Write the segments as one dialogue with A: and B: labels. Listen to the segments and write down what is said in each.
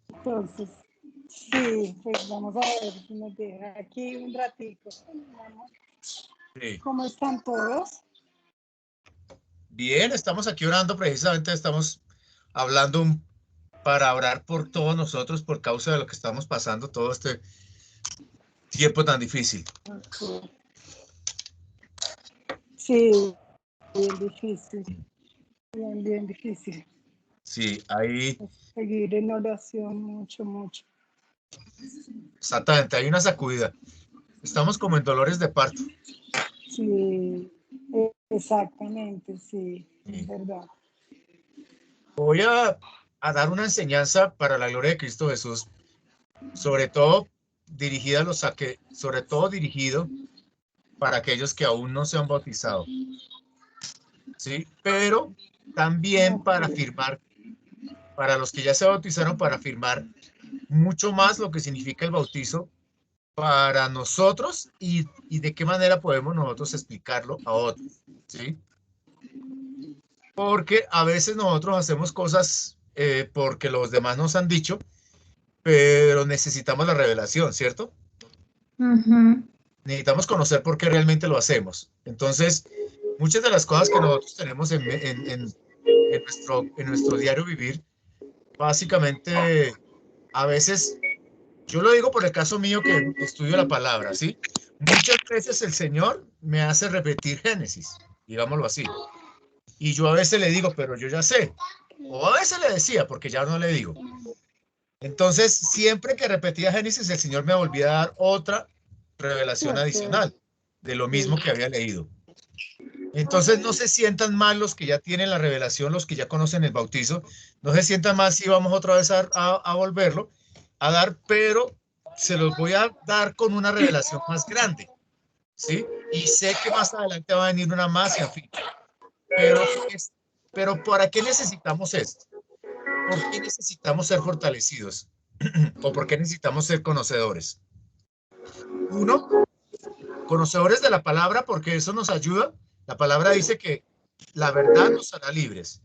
A: Entonces, sí, pues vamos a ver si nos deja aquí un ratico.
B: Sí.
A: ¿Cómo están todos?
B: Bien, estamos aquí orando, precisamente estamos hablando para orar por todos nosotros por causa de lo que estamos pasando todo este tiempo tan difícil.
A: Okay. Sí, bien difícil, bien difícil.
B: Sí, ahí
A: Seguir en oración mucho, mucho.
B: exactamente, hay una sacudida. Estamos como en dolores de parto.
A: Sí, exactamente, sí, es
B: Sí.
A: verdad.
B: Voy a dar una enseñanza para la gloria de Cristo Jesús, sobre todo dirigida a sobre todo dirigido para aquellos que aún no se han bautizado, ¿sí? Pero también para
A: Okay.
B: afirmar, para los que ya se bautizaron, para afirmar mucho más lo que significa el bautizo para nosotros y de qué manera podemos nosotros explicarlo a otros, ¿sí? Porque a veces nosotros hacemos cosas porque los demás nos han dicho, pero necesitamos la revelación, ¿cierto? Necesitamos conocer por qué realmente lo hacemos. Entonces, muchas de las cosas que nosotros tenemos en nuestro diario vivir, básicamente, a veces, yo lo digo por el caso mío que estudio la palabra, ¿sí? Muchas veces el Señor me hace repetir Génesis, digámoslo así. Y yo a veces le digo, pero yo ya sé. O a veces le decía, porque ya no le digo. Entonces, siempre que repetía Génesis, el Señor me volvía a dar otra revelación
A: Okay.
B: adicional de lo
A: Sí.
B: mismo que había leído. Entonces, no se sientan mal los que ya tienen la revelación, los que ya conocen el bautizo. No se sientan mal si vamos otra vez a volverlo a dar, pero se los voy a dar con una revelación más grande, ¿sí? Y sé que más adelante va a venir una más y en fin. Pero, pero ¿para qué necesitamos esto? ¿Por qué necesitamos ser fortalecidos? ¿O por qué necesitamos ser conocedores? Uno, conocedores de la palabra, porque eso nos ayuda. La palabra dice que la verdad nos hará libres.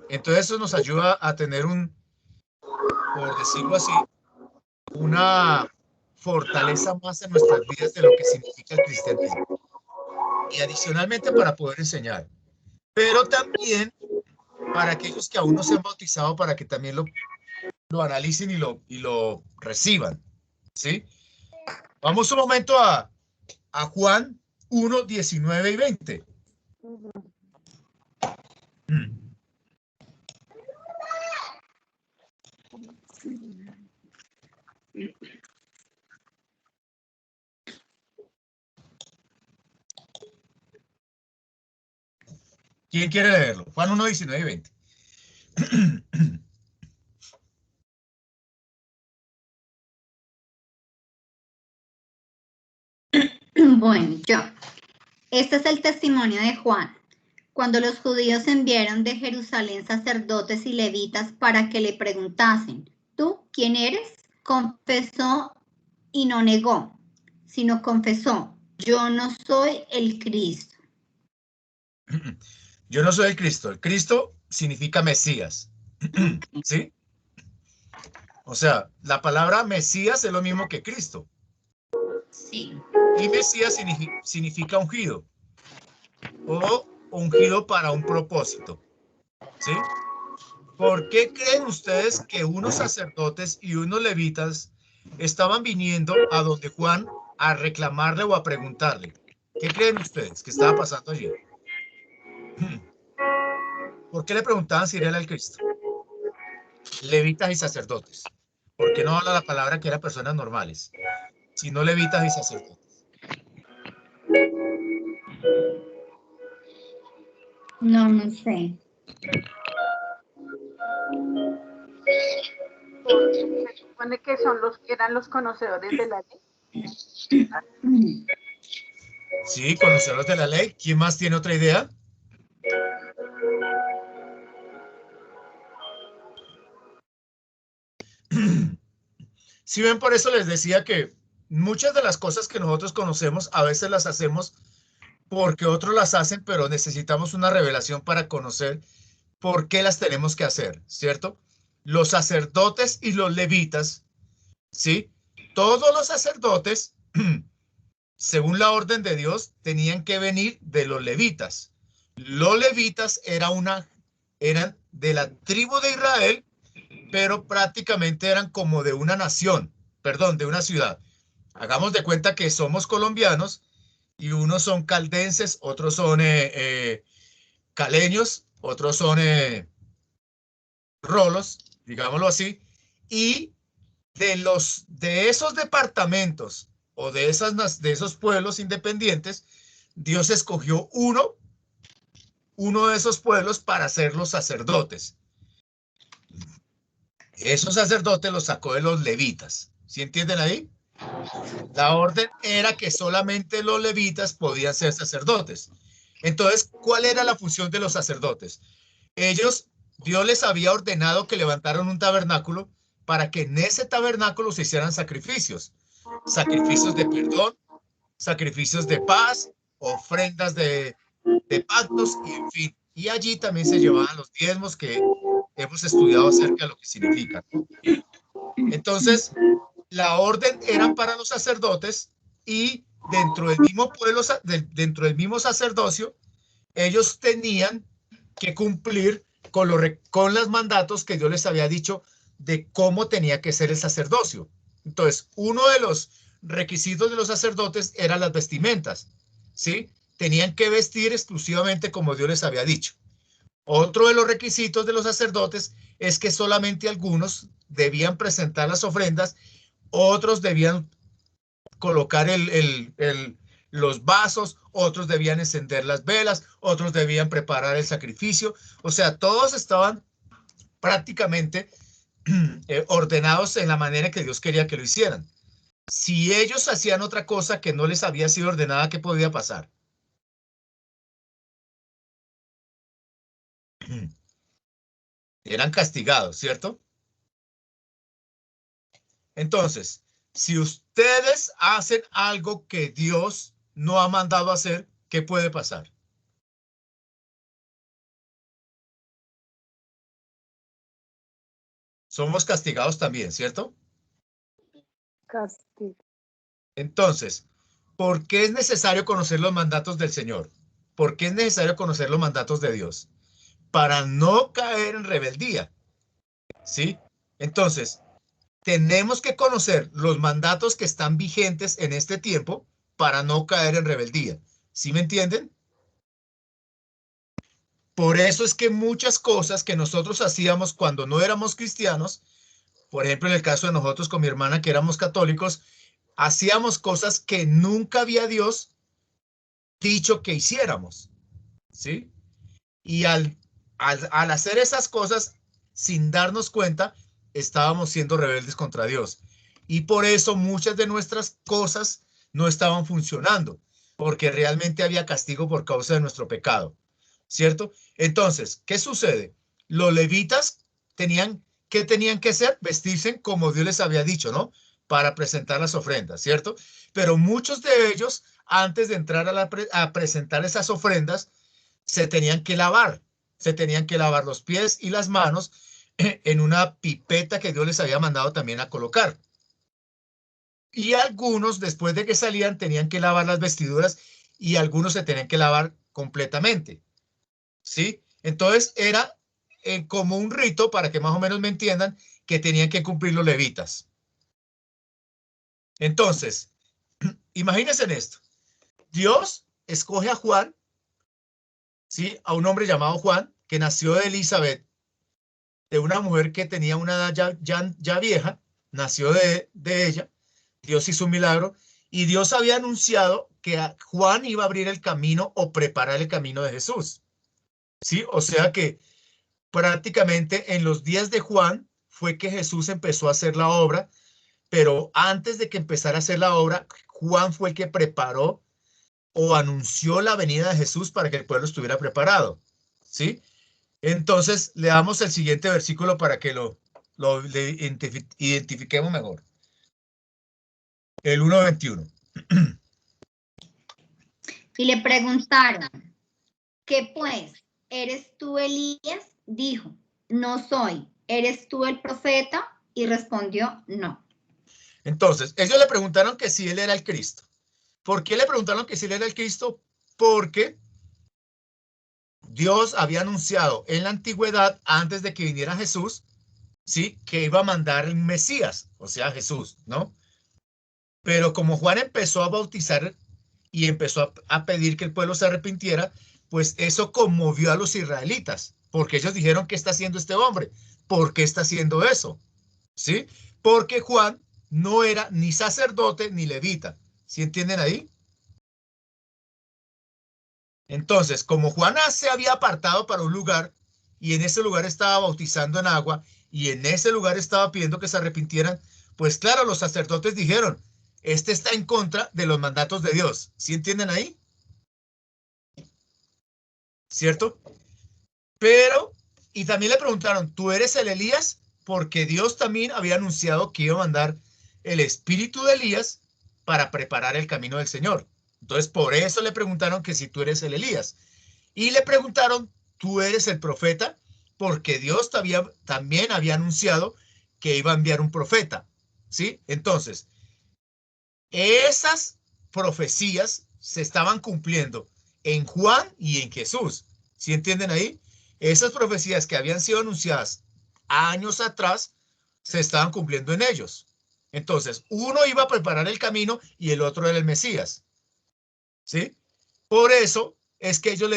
B: Entonces eso nos ayuda a tener por decirlo así, una fortaleza más en nuestras vidas de lo que significa el cristianismo. Y adicionalmente para poder enseñar. Pero también para aquellos que aún no se han bautizado, para que también lo analicen y lo reciban. ¿Sí? Vamos un momento a Juan 1, 19 y 20. ¿Quién quiere leerlo? Juan 1, 19 y 20.
C: Bueno, yo. Este es el testimonio de Juan. Cuando los judíos enviaron de Jerusalén sacerdotes y levitas para que le preguntasen, ¿tú quién eres? Confesó y no negó, sino confesó, yo no soy el Cristo.
B: Yo no soy el Cristo. El Cristo significa Mesías. ¿Sí? O sea, la palabra Mesías es lo mismo que Cristo.
C: Sí.
B: Y Mesías significa ungido o ungido para un propósito. ¿Sí? ¿Por qué creen ustedes que unos sacerdotes y unos levitas estaban viniendo a donde Juan a reclamarle o a preguntarle? ¿Qué creen ustedes que estaba pasando allí? ¿Por qué le preguntaban si era el Cristo? Levitas y sacerdotes. ¿Por qué no habla la palabra que eran personas normales, sino levitas y sacerdotes?
C: No sé.
A: Se supone que eran los conocedores de la ley.
B: Sí, conocedores de la ley. ¿Quién más tiene otra idea? Si ven, por eso les decía que muchas de las cosas que nosotros conocemos a veces las hacemos porque otros las hacen, pero necesitamos una revelación para conocer por qué las tenemos que hacer, ¿cierto? los sacerdotes y los levitas, ¿sí? Todos los sacerdotes, según la orden de Dios, tenían que venir de los levitas. Los levitas eran de la tribu de Israel, pero prácticamente eran como de una nación, perdón, de una ciudad. Hagamos de cuenta que somos colombianos y unos son caldenses, otros son caleños, otros son rolos, digámoslo así, y de esos departamentos o de esos pueblos independientes, Dios escogió uno de esos pueblos para ser los sacerdotes. Esos sacerdotes los sacó de los levitas. ¿Sí entienden ahí? La orden era que solamente los levitas podían ser sacerdotes. Entonces, ¿cuál era la función de los sacerdotes? Dios les había ordenado que levantaran un tabernáculo para que en ese tabernáculo se hicieran sacrificios de perdón, sacrificios de paz, ofrendas de pactos, y en fin. Y allí también se llevaban los diezmos que hemos estudiado acerca de lo que significan. Entonces, la orden eran para los sacerdotes y dentro del mismo pueblo, dentro del mismo sacerdocio, ellos tenían que cumplir con los mandatos que Dios les había dicho de cómo tenía que ser el sacerdocio. Entonces, uno de los requisitos de los sacerdotes eran las vestimentas, ¿sí? Tenían que vestir exclusivamente como Dios les había dicho. Otro de los requisitos de los sacerdotes es que solamente algunos debían presentar las ofrendas, otros debían colocar los vasos, otros debían encender las velas, otros debían preparar el sacrificio. O sea, todos estaban prácticamente ordenados en la manera que Dios quería que lo hicieran. Si ellos hacían otra cosa que no les había sido ordenada, ¿qué podía pasar? Eran castigados, ¿cierto? Entonces, si ustedes hacen algo que Dios no ha mandado hacer, ¿qué puede pasar? Somos castigados también, ¿cierto?
A: Castigo.
B: Entonces, ¿por qué es necesario conocer los mandatos del Señor? ¿Por qué es necesario conocer los mandatos de Dios? Para no caer en rebeldía, ¿sí? Entonces, tenemos que conocer los mandatos que están vigentes en este tiempo para no caer en rebeldía. ¿Sí me entienden? Por eso es que muchas cosas que nosotros hacíamos cuando no éramos cristianos, por ejemplo, en el caso de nosotros con mi hermana que éramos católicos, hacíamos cosas que nunca había Dios dicho que hiciéramos, ¿sí? Y al hacer esas cosas, sin darnos cuenta, estábamos siendo rebeldes contra Dios. Y por eso muchas de nuestras cosas no estaban funcionando, porque realmente había castigo por causa de nuestro pecado, ¿cierto? Entonces, ¿qué sucede? Los levitas ¿qué tenían que hacer? Vestirse como Dios les había dicho, ¿no? Para presentar las ofrendas, ¿cierto? Pero muchos de ellos, antes de entrar a presentar esas ofrendas, se tenían que lavar los pies y las manos en una pipeta que Dios les había mandado también a colocar. Y algunos, después de que salían, tenían que lavar las vestiduras y algunos se tenían que lavar completamente, ¿sí? Entonces era como un rito, para que más o menos me entiendan, que tenían que cumplir los levitas. Entonces, imagínense en esto. Dios escoge a Juan, ¿sí? A un hombre llamado Juan, que nació de Elizabeth, de una mujer que tenía una edad ya vieja, nació de ella, Dios hizo un milagro, y Dios había anunciado que Juan iba a abrir el camino o preparar el camino de Jesús, ¿sí? O sea que prácticamente en los días de Juan fue que Jesús empezó a hacer la obra, pero antes de que empezara a hacer la obra, Juan fue el que preparó o anunció la venida de Jesús para que el pueblo estuviera preparado, ¿sí? Entonces, leamos el siguiente versículo para que lo identifiquemos mejor. El 1:21.
C: Y le preguntaron, ¿qué pues? ¿Eres tú Elías? Dijo, no soy. ¿eres tú el profeta? Y respondió, no.
B: Entonces, ellos le preguntaron que si él era el Cristo. ¿Por qué le preguntaron que si él era el Cristo? Porque Dios había anunciado en la antigüedad, antes de que viniera Jesús, ¿sí? Que iba a mandar el Mesías, o sea, Jesús, ¿no? Pero como Juan empezó a bautizar y empezó a pedir que el pueblo se arrepintiera, pues eso conmovió a los israelitas, porque ellos dijeron, ¿qué está haciendo este hombre? ¿Por qué está haciendo eso? ¿Sí? Porque Juan no era ni sacerdote ni levita. ¿Sí entienden ahí? Entonces, como Juan se había apartado para un lugar y en ese lugar estaba bautizando en agua y en ese lugar estaba pidiendo que se arrepintieran, pues claro, los sacerdotes dijeron, este está en contra de los mandatos de Dios. ¿Sí entienden ahí? ¿Cierto? Pero, y también le preguntaron, ¿tú eres el Elías? Porque Dios también había anunciado que iba a mandar el espíritu de Elías para preparar el camino del Señor. Entonces, por eso le preguntaron que si tú eres el Elías. Y le preguntaron, ¿tú eres el profeta? Porque Dios también había anunciado que iba a enviar un profeta. ¿Sí? Entonces, esas profecías se estaban cumpliendo en Juan y en Jesús. ¿Sí entienden ahí? Esas profecías que habían sido anunciadas años atrás se estaban cumpliendo en ellos. Entonces, uno iba a preparar el camino y el otro era el Mesías. ¿Sí? Por eso es que ellos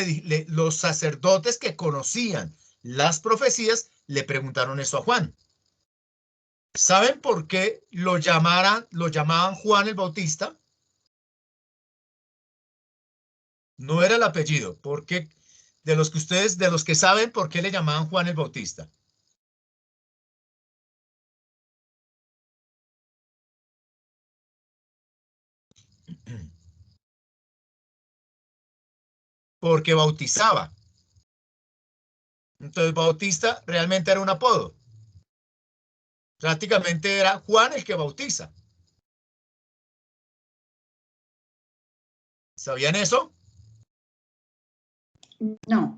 B: los sacerdotes que conocían las profecías le preguntaron eso a Juan. ¿Saben por qué lo llamaban Juan el Bautista? No era el apellido. ¿Por qué? De los que saben por qué le llamaban Juan el Bautista. Porque bautizaba. Entonces, Bautista realmente era un apodo. Prácticamente era Juan el que bautiza. ¿Sabían eso?
C: No.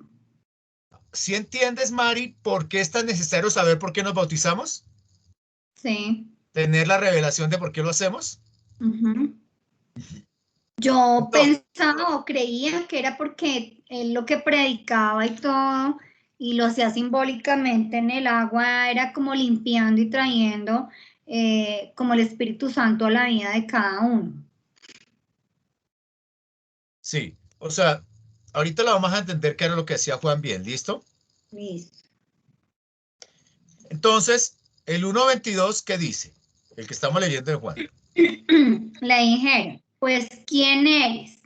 B: ¿Sí entiendes, Mari, por qué es tan necesario saber por qué nos bautizamos?
C: Sí.
B: Tener la revelación de por qué lo hacemos.
C: Ujú. Yo
B: Entonces,
C: pensaba o creía que era porque él lo que predicaba y todo, y lo hacía simbólicamente en el agua, era como limpiando y trayendo como el Espíritu Santo a la vida de cada uno.
B: sí, o sea, ahorita lo vamos a entender qué era lo que hacía Juan bien, ¿listo?
C: Listo.
B: Entonces, el 1:22, ¿qué dice? El que estamos leyendo de Juan.
C: Le dijeron, pues, ¿quién eres?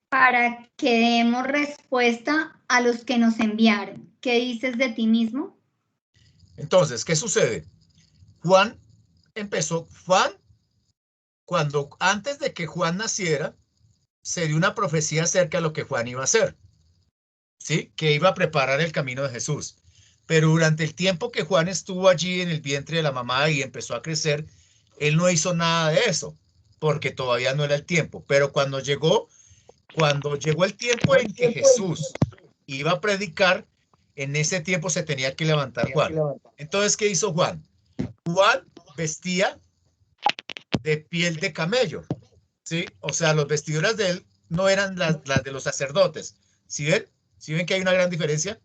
C: Para que demos respuesta a los que nos enviaron. ¿Qué dices de ti mismo?
B: Entonces, ¿qué sucede? Juan antes de que Juan naciera, se dio una profecía acerca de lo que Juan iba a hacer, ¿sí? Que iba a preparar el camino de Jesús. Pero durante el tiempo que Juan estuvo allí en el vientre de la mamá y empezó a crecer, él no hizo nada de eso, porque todavía no era el tiempo. Pero cuando llegó el tiempo en que Jesús iba a predicar, en ese tiempo se tenía que levantar Juan. Entonces, ¿qué hizo Juan? Juan vestía de piel de camello, ¿sí? O sea, las vestiduras de él no eran las de los sacerdotes. ¿Sí ven? ¿Sí ven que hay una gran diferencia?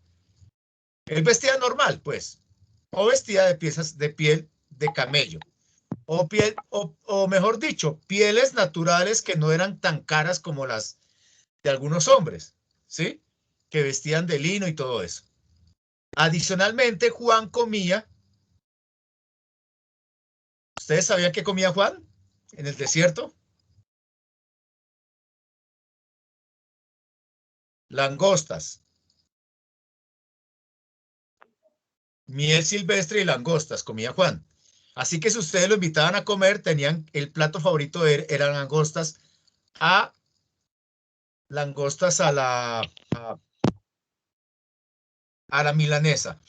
B: Él vestía normal, pues, o vestía de piezas de piel de camello, o mejor dicho, pieles naturales que no eran tan caras como las de algunos hombres, ¿sí? Que vestían de lino y todo eso. Adicionalmente, Juan comía. ¿Ustedes sabían qué comía Juan en el desierto? Langostas, miel silvestre y langostas comía Juan. Así que si ustedes lo invitaban a comer, tenían el plato favorito de él, eran langostas a la milanesa.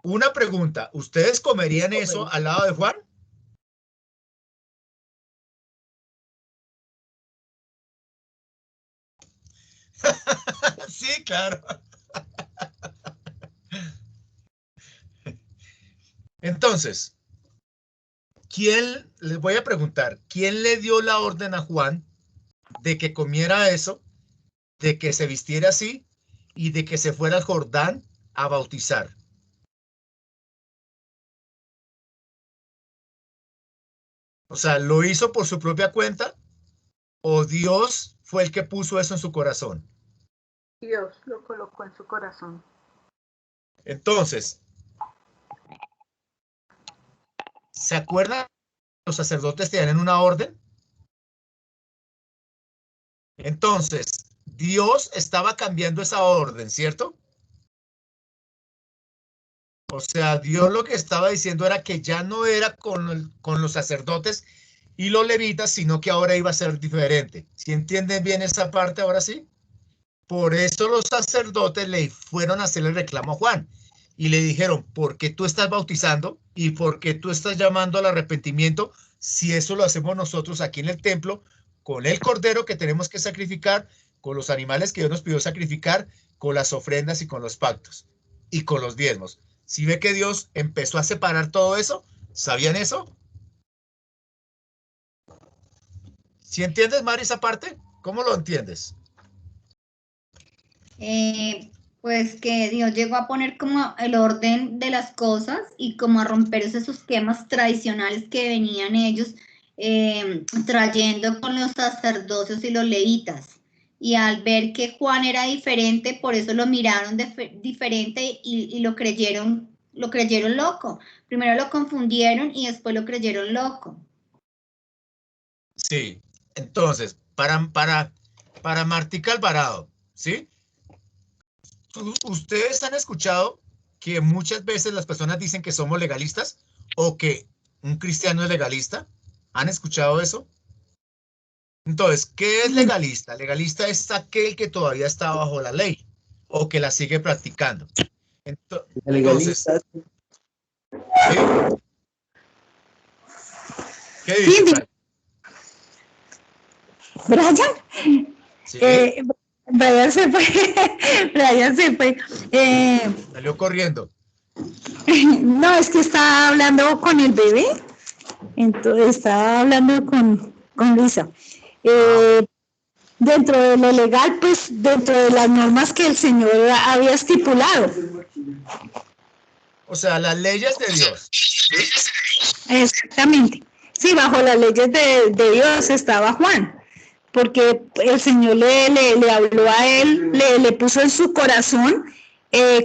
B: Una pregunta, ¿ustedes comerían eso al lado de Juan? Sí, claro. Entonces, les voy a preguntar, ¿quién le dio la orden a Juan de que comiera eso, de que se vistiera así y de que se fuera al Jordán a bautizar? O sea, ¿lo hizo por su propia cuenta o Dios fue el que puso eso en su corazón?
A: Dios lo colocó en su corazón.
B: Entonces, ¿se acuerdan? Los sacerdotes tienen una orden. Entonces, Dios estaba cambiando esa orden, ¿cierto? O sea, Dios lo que estaba diciendo era que ya no era con los sacerdotes y los levitas, sino que ahora iba a ser diferente. ¿Sí entienden bien esa parte ahora sí? Por eso los sacerdotes le fueron a hacerle reclamo a Juan y le dijeron, ¿por qué tú estás bautizando y por qué tú estás llamando al arrepentimiento si eso lo hacemos nosotros aquí en el templo con el cordero que tenemos que sacrificar, con los animales que Dios nos pidió sacrificar, con las ofrendas y con los pactos y con los diezmos? ¿Sí ve que Dios empezó a separar todo eso? ¿Sabían eso? ¿Sí entiendes, Mari, esa parte? ¿Cómo lo entiendes?
C: Pues que Dios llegó a poner como el orden de las cosas y como a romper esos esquemas tradicionales que venían ellos trayendo con los sacerdocios y los levitas. Y al ver que Juan era diferente, por eso lo miraron diferente y lo creyeron loco. Primero lo confundieron y después lo creyeron loco.
B: Sí, entonces, para Martica Alvarado, ¿sí? ¿Ustedes han escuchado que muchas veces las personas dicen que somos legalistas o que un cristiano es legalista? ¿Han escuchado eso? Entonces, ¿qué es legalista? Legalista es aquel que todavía está bajo la ley o que la sigue practicando. Entonces, ¿sí? ¿Qué dice, Brian?
D: Brian,
B: ¿Sí?
D: Brian se fue, Brian se fue.
B: Salió corriendo.
D: No, es que estaba hablando con el bebé, entonces estaba hablando con Luisa. Dentro de lo legal, pues dentro de las normas que el Señor había estipulado.
B: O sea, las leyes de Dios.
D: Exactamente. Sí, bajo las leyes de Dios estaba Juan, porque el Señor le habló a él, le puso en su corazón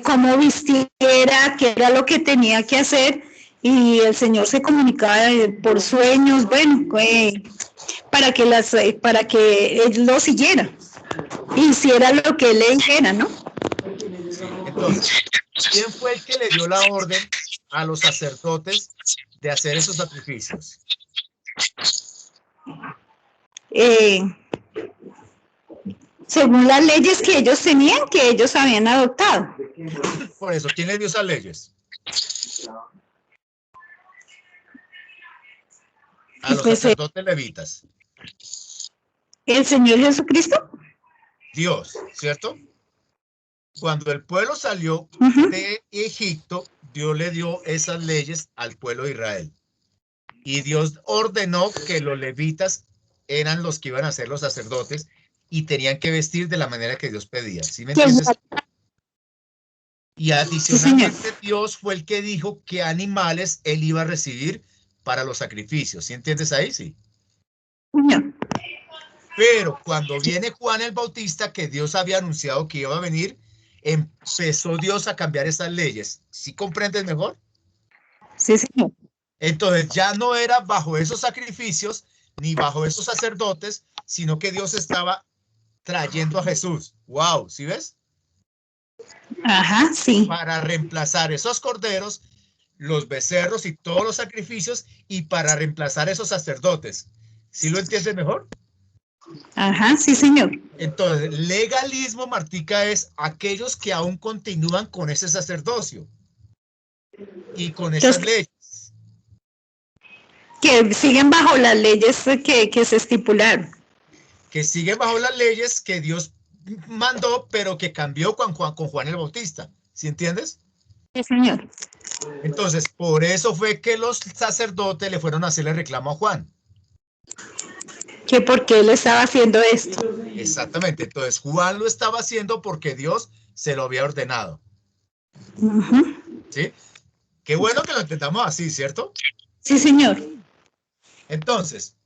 D: cómo vistiera, qué era lo que tenía que hacer, y el Señor se comunicaba por sueños, bueno, para que él lo siguiera, hiciera lo que él le dijera, ¿no?
B: Entonces, ¿quién fue el que le dio la orden a los sacerdotes de hacer esos sacrificios?
D: Según las leyes que ellos tenían, que ellos habían adoptado.
B: Por eso, ¿quién le dio esas leyes? A los sacerdotes levitas.
D: ¿El Señor Jesucristo?
B: Dios, ¿cierto? Cuando el pueblo salió de Egipto, Dios le dio esas leyes al pueblo de Israel. Y Dios ordenó que los levitas eran los que iban a ser los sacerdotes y tenían que vestir de la manera que Dios pedía. ¿Sí me entiendes? Y adicionalmente Dios fue el que dijo qué animales él iba a recibir para los sacrificios. ¿Sí entiendes ahí? Sí. Pero cuando viene Juan el Bautista, que Dios había anunciado que iba a venir, empezó Dios a cambiar esas leyes. ¿Sí comprendes mejor?
D: Sí, señor.
B: Entonces ya no era bajo esos sacrificios ni bajo esos sacerdotes, sino que Dios estaba trayendo a Jesús. ¡Wow! ¿Sí ves?
D: Ajá, sí.
B: Para reemplazar esos corderos, los becerros y todos los sacrificios y para reemplazar esos sacerdotes. ¿Sí lo entiendes mejor?
D: Ajá, sí, señor.
B: Entonces, legalismo, Martica, es aquellos que aún continúan con ese sacerdocio y con esas leyes.
D: Que siguen bajo las leyes que se estipularon.
B: Que siguen bajo las leyes que Dios mandó, pero que cambió con Juan el Bautista. ¿Sí entiendes?
D: Sí, señor.
B: Entonces, por eso fue que los sacerdotes le fueron a hacerle reclamo a Juan.
D: Que porque él estaba haciendo esto.
B: Exactamente. Entonces, Juan lo estaba haciendo porque Dios se lo había ordenado. ¿Sí? Qué bueno que lo entendamos así, ¿cierto?
D: Sí, señor.
B: Entonces,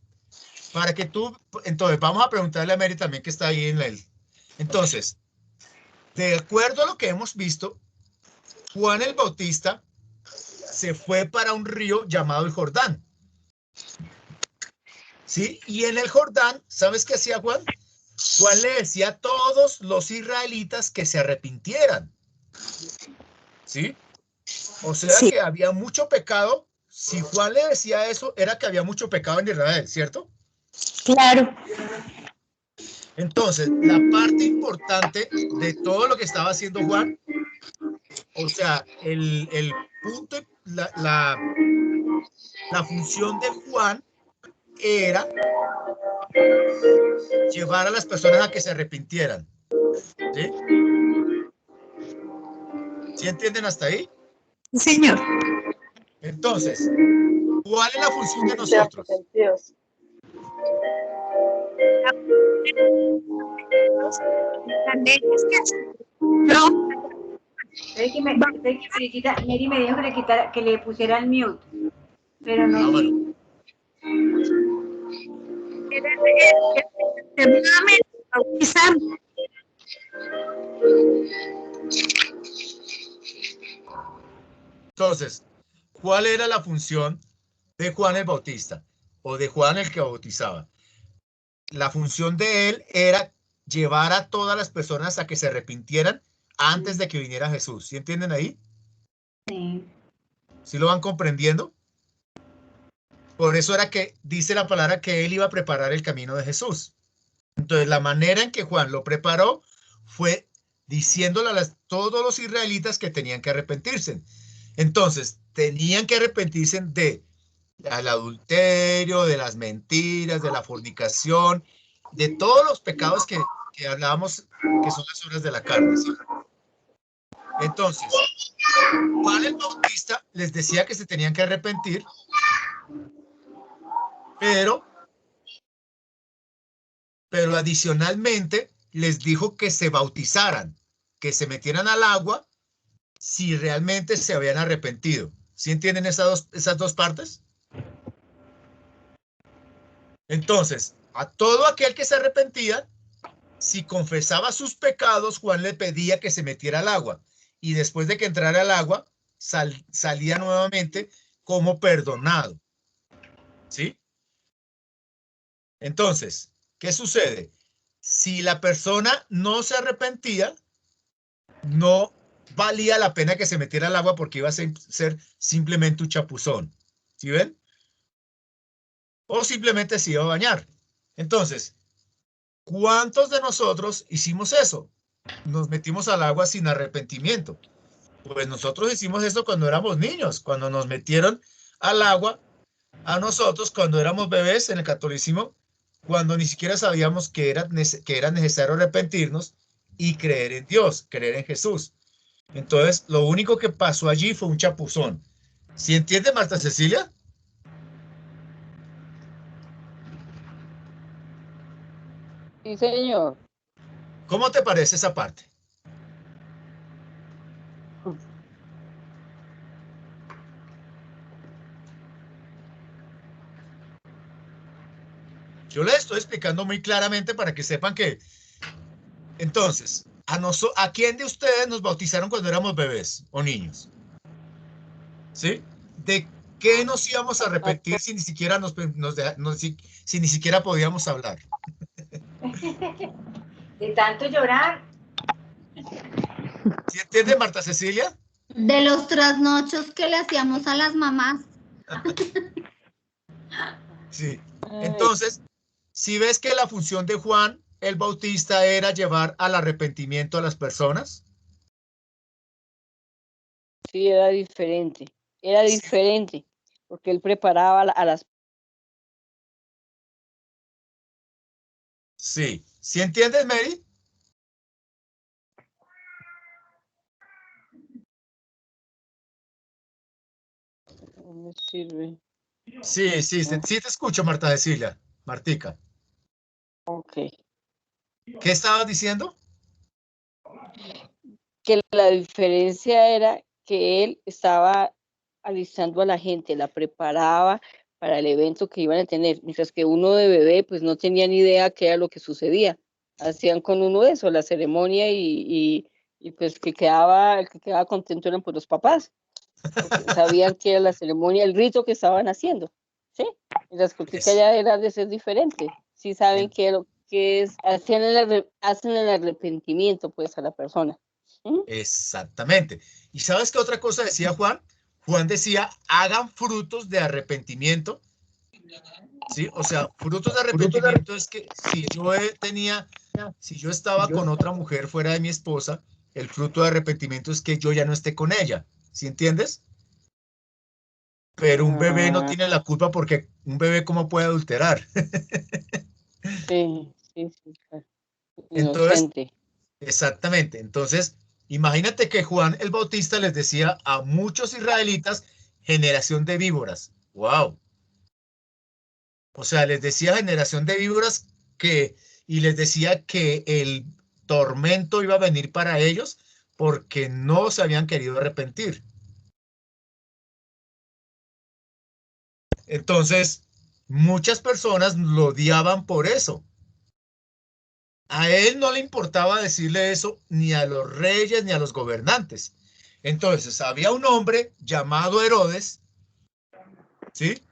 B: entonces vamos a preguntarle a Mary también que está ahí en el. Entonces, de acuerdo a lo que hemos visto, Juan el Bautista se fue para un río llamado el Jordán. ¿Sí? Y en el Jordán, ¿sabes qué hacía Juan? Juan le decía a todos los israelitas que se arrepintieran. ¿Sí? O sea
D: Sí.
B: que había mucho pecado. Si Juan le decía eso, era que había mucho pecado en Israel, ¿cierto?
D: Claro.
B: Entonces, la parte importante de todo lo que estaba haciendo Juan, o sea, el punto, la función de Juan era llevar a las personas a que se arrepintieran. ¿Sí? ¿Sí entienden hasta ahí?
D: Sí, señor.
B: Entonces, ¿cuál es la función de nosotros?
D: No.
A: Mary me dijo que le pusiera el mute, pero no.
B: Bueno. Entonces, ¿cuál era la función de Juan el Bautista o de Juan el que bautizaba? La función de él era llevar a todas las personas a que se arrepintieran antes de que viniera Jesús. ¿Sí entienden ahí?
C: Sí.
B: ¿Sí lo van comprendiendo? Por eso era que dice la palabra que él iba a preparar el camino de Jesús. Entonces, la manera en que Juan lo preparó fue diciéndole a todos los israelitas que tenían que arrepentirse. Entonces, tenían que arrepentirse del adulterio, de las mentiras, de la fornicación, de todos los pecados que hablábamos que son las obras de la carne. ¿Sí? Entonces, Juan el Bautista les decía que se tenían que arrepentir, pero adicionalmente les dijo que se bautizaran, que se metieran al agua si realmente se habían arrepentido. ¿Sí entienden esas dos partes? Entonces, a todo aquel que se arrepentía, si confesaba sus pecados, Juan le pedía que se metiera al agua. Y después de que entrara al agua, salía nuevamente como perdonado. ¿Sí? Entonces, ¿qué sucede? Si la persona no se arrepentía, no valía la pena que se metiera al agua porque iba a ser simplemente un chapuzón. ¿Sí ven? O simplemente se iba a bañar. Entonces, ¿cuántos de nosotros hicimos eso? Nos metimos al agua sin arrepentimiento. Pues nosotros hicimos eso cuando éramos niños, cuando nos metieron al agua a nosotros cuando éramos bebés en el catolicismo, cuando ni siquiera sabíamos que era necesario arrepentirnos y creer en Dios, creer en Jesús. Entonces, lo único que pasó allí fue un chapuzón. ¿Sí entiende, Marta Cecilia?
E: Sí, señor.
B: ¿Cómo te parece esa parte? Yo les estoy explicando muy claramente para que sepan que, entonces, ¿a quién de ustedes nos bautizaron cuando éramos bebés o niños? ¿Sí? ¿De qué nos íbamos a arrepentir si ni siquiera si ni siquiera podíamos hablar?
A: De tanto llorar.
B: ¿Sí entiende, Marta Cecilia?
C: De los trasnochos que le hacíamos a las mamás.
B: Sí. Entonces, si ves que la función de Juan el Bautista era llevar al arrepentimiento a las personas.
E: Sí, era diferente. Era diferente, porque él preparaba a las.
B: Sí. ¿Sí entiendes, Mary?
E: No me sirve.
B: Sí, sí, sí te escucho, Marta Cecilia. Martica,
E: Ok.
B: ¿qué estabas diciendo?
E: Que la diferencia era que él estaba alistando a la gente, la preparaba para el evento que iban a tener, mientras que uno de bebé pues no tenía ni idea qué era lo que sucedía. Hacían con uno eso, la ceremonia y pues el que quedaba contento eran pues los papás, porque sabían que era la ceremonia, el rito que estaban haciendo, ¿sí? Y las cosas ya era de ser diferente, sí saben
B: En-
E: que lo que es, hacen el arrepentimiento pues a la persona. ¿Mm?
B: Exactamente. ¿Y sabes qué otra cosa decía Juan? Juan decía, hagan frutos de arrepentimiento, ¿sí? O sea, frutos de arrepentimiento es que si yo estaba con otra mujer fuera de mi esposa, el fruto de arrepentimiento es que yo ya no esté con ella, ¿sí entiendes? Pero un bebé no
E: Ah,
B: tiene la culpa porque un bebé cómo puede adulterar.
E: sí, sí, sí, claro.
B: Entonces,
E: Inocente.
B: exactamente. Entonces, imagínate que Juan el Bautista les decía a muchos israelitas, generación de víboras. Wow. O sea, les decía generación de víboras y les decía que el tormento iba a venir para ellos porque no se habían querido arrepentir. Entonces, muchas personas lo odiaban por eso. A él no le importaba decirle eso ni a los reyes ni a los gobernantes. Entonces, había un hombre llamado Herodes, ¿sí?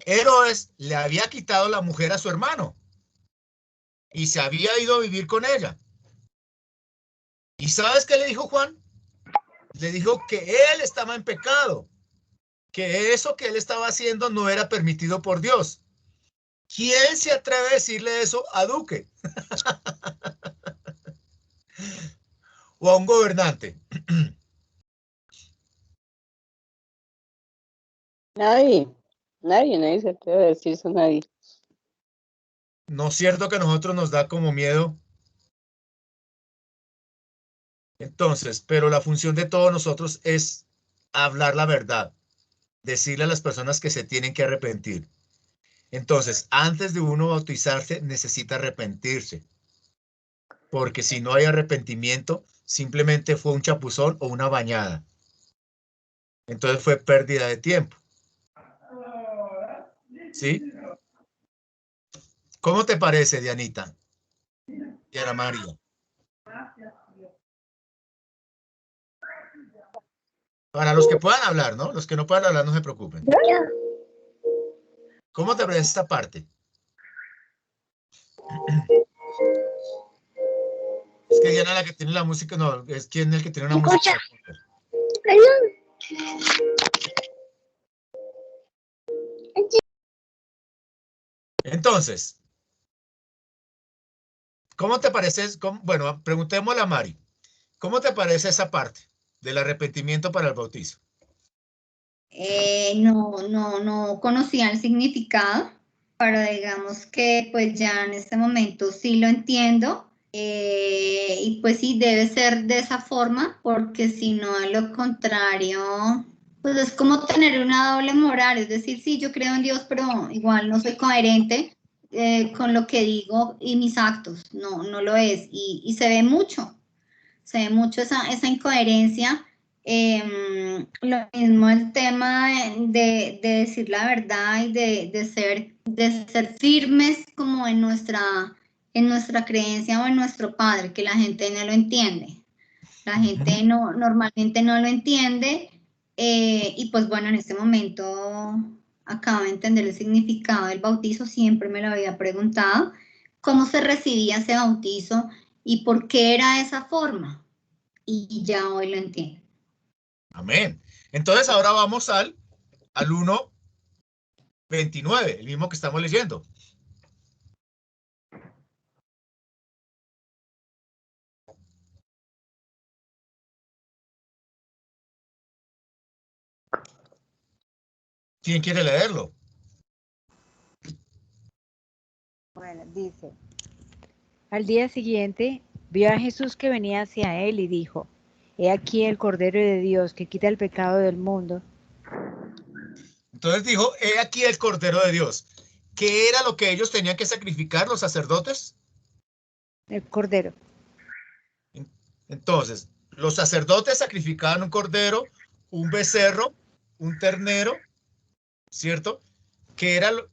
B: Herodes le había quitado la mujer a su hermano y se había ido a vivir con ella. ¿Y sabes qué le dijo Juan? Le dijo que él estaba en pecado, que eso que él estaba haciendo no era permitido por Dios. ¿Quién se atreve a decirle eso a Duque o a un gobernante?
E: Nadie, nadie se atreve a decir eso, nadie.
B: ¿No es cierto que a nosotros nos da como miedo? Entonces, pero la función de todos nosotros es hablar la verdad, decirle a las personas que se tienen que arrepentir. Entonces, antes de uno bautizarse, necesita arrepentirse, porque si no hay arrepentimiento, simplemente fue un chapuzón o una bañada. Entonces fue pérdida de tiempo. ¿Sí? ¿Cómo te parece, Dianita? Diana María. Para los que puedan hablar, ¿no? Los que no puedan hablar, no se preocupen. ¿Cómo te parece esta parte? Es que Diana la que tiene la música, no, es quien el que tiene una música. Entonces, ¿cómo te parece? Bueno, preguntémosle a Mari. ¿Cómo te parece esa parte del arrepentimiento para el bautizo?
C: No conocía el significado, pero digamos que pues ya en este momento sí lo entiendo. Y pues sí debe ser de esa forma, porque si no, de lo contrario, pues es como tener una doble moral, es decir, sí, yo creo en Dios, pero igual no soy coherente con lo que digo y mis actos, no lo es, y se ve mucho esa incoherencia. Lo mismo el tema de decir la verdad y de ser firmes como en nuestra creencia o en nuestro Padre, que la gente no lo entiende. La gente normalmente no lo entiende, y pues bueno, en este momento acabo de entender el significado del bautizo, siempre me lo había preguntado, cómo se recibía ese bautizo y por qué era de esa forma, y ya hoy lo entiendo.
B: Amén. Entonces ahora vamos al 1:29, el mismo que estamos leyendo. ¿Quién quiere leerlo?
F: Bueno, dice, al día siguiente vio a Jesús que venía hacia él y dijo, he aquí el Cordero de Dios que quita el pecado del mundo.
B: Entonces dijo, he aquí el Cordero de Dios. ¿Qué era lo que ellos tenían que sacrificar, los sacerdotes?
F: El Cordero.
B: Entonces, los sacerdotes sacrificaban un cordero, un becerro, un ternero, ¿cierto?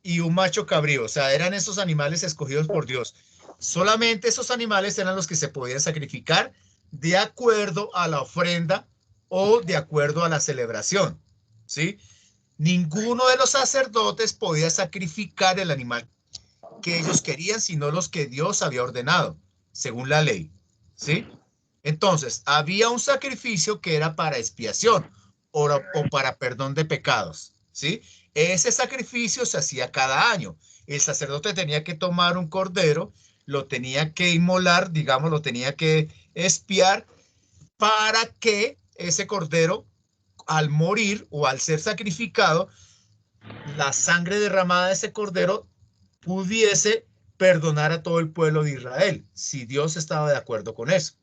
B: Y un macho cabrío, o sea, eran esos animales escogidos por Dios. Solamente esos animales eran los que se podían sacrificar de acuerdo a la ofrenda o de acuerdo a la celebración, ¿sí? Ninguno de los sacerdotes podía sacrificar el animal que ellos querían, sino los que Dios había ordenado, según la ley, ¿sí? Entonces, había un sacrificio que era para expiación o para perdón de pecados, ¿sí? Ese sacrificio se hacía cada año. El sacerdote tenía que tomar un cordero, lo tenía que inmolar, digamos, lo tenía que expiar para que ese cordero, al morir o al ser sacrificado, la sangre derramada de ese cordero pudiese perdonar a todo el pueblo de Israel, si Dios estaba de acuerdo con eso.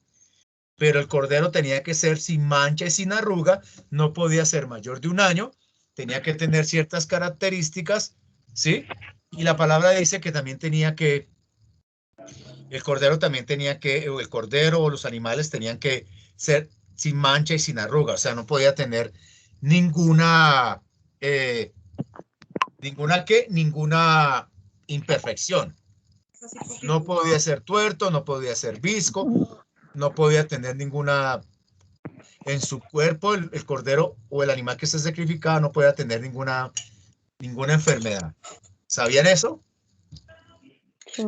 B: Pero el cordero tenía que ser sin mancha y sin arruga, no podía ser mayor de 1 año, tenía que tener ciertas características, ¿sí? Y la palabra dice que también el cordero o el cordero o los animales tenían que ser sin mancha y sin arruga, o sea, no podía tener ninguna imperfección. No podía ser tuerto, no podía ser visco, no podía tener ninguna, en su cuerpo, el cordero o el animal que se sacrificaba no podía tener ninguna enfermedad. ¿Sabían eso?
E: Sí.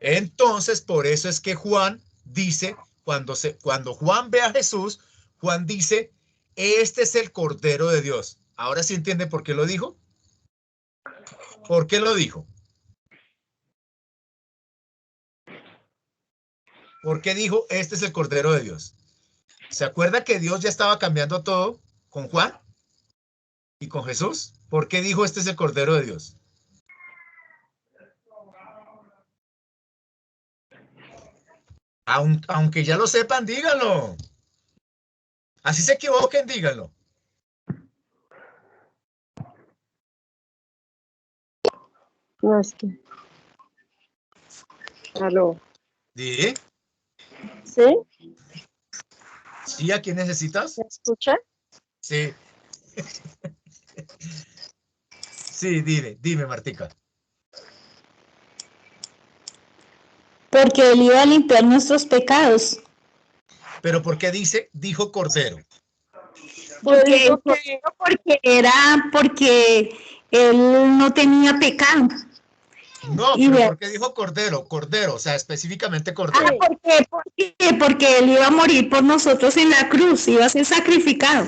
B: Entonces, por eso es que Juan dice, cuando Juan ve a Jesús, Juan dice, este es el Cordero de Dios. ¿Ahora sí entiende por qué lo dijo? ¿Por qué lo dijo? ¿Por qué dijo, este es el Cordero de Dios? ¿Se acuerda que Dios ya estaba cambiando todo con Juan y con Jesús? ¿Por qué dijo, este es el Cordero de Dios? Aunque ya lo sepan, díganlo. Así se equivoquen, díganlo.
E: No, es que... Aló.
B: ¿Sí?
E: ¿Sí?
B: ¿Sí? ¿A quién necesitas?
E: ¿Me escucha?
B: Sí. Sí, dime, Martica.
D: Porque él iba a limpiar nuestros pecados.
B: ¿Pero por qué dijo Cordero?
D: Porque
E: Porque
D: él no tenía pecado.
B: No,
D: Y
B: pero
D: de-
B: ¿por qué dijo Cordero? Cordero, o sea, específicamente Cordero.
D: porque él iba a morir por nosotros en la cruz, iba a ser sacrificado.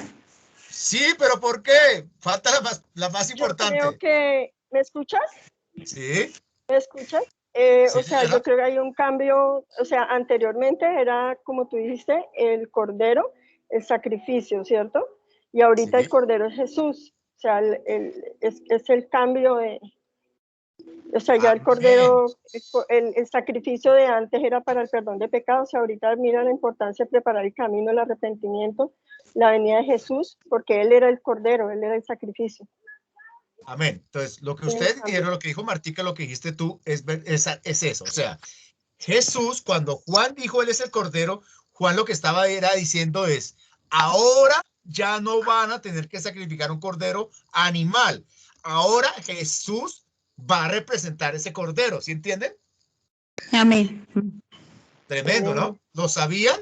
B: Sí, pero ¿por qué? Falta la más
G: Yo
B: importante.
G: creo que, ¿me escuchas?
B: Sí,
G: ¿Me escuchas?
B: sí,
G: O sea,
B: señora.
G: yo creo que hay un cambio, o sea, anteriormente era, como tú dijiste, el cordero, el sacrificio, ¿cierto? Y ahorita
B: Sí.
G: el cordero es Jesús, o sea, es el cambio de, o sea, ya el
B: Amén.
G: cordero, el sacrificio de antes era para el perdón de pecados, y ahorita mira la importancia de preparar el camino, el arrepentimiento, la venida de Jesús, porque Él era el cordero, Él era el sacrificio.
B: Amén. Entonces, lo que ustedes dijeron, lo que dijo Martica, lo que dijiste tú, es eso. O sea, Jesús, cuando Juan dijo, él es el Cordero, Juan lo que estaba era diciendo es, ahora ya no van a tener que sacrificar un cordero animal. Ahora Jesús va a representar ese cordero. ¿Sí entienden?
D: Amén.
B: Tremendo, ¿no? ¿Lo sabían?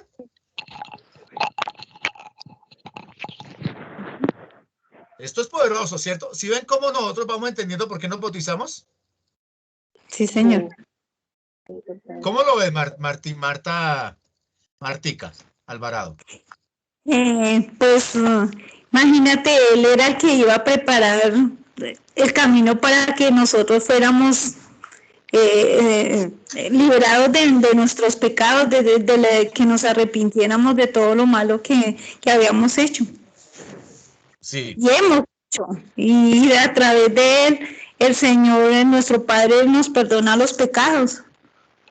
B: Esto es poderoso, ¿cierto? ¿Sí ven cómo nosotros vamos entendiendo por qué nos bautizamos?
D: Sí, señor.
B: ¿Cómo lo ve Martica Alvarado?
D: Pues imagínate, él era el que iba a preparar el camino para que nosotros fuéramos liberados de nuestros pecados, que nos arrepintiéramos de todo lo malo que habíamos hecho.
B: Sí.
D: Y hemos hecho. Y a través de él, el Señor, nuestro Padre, nos perdona los pecados.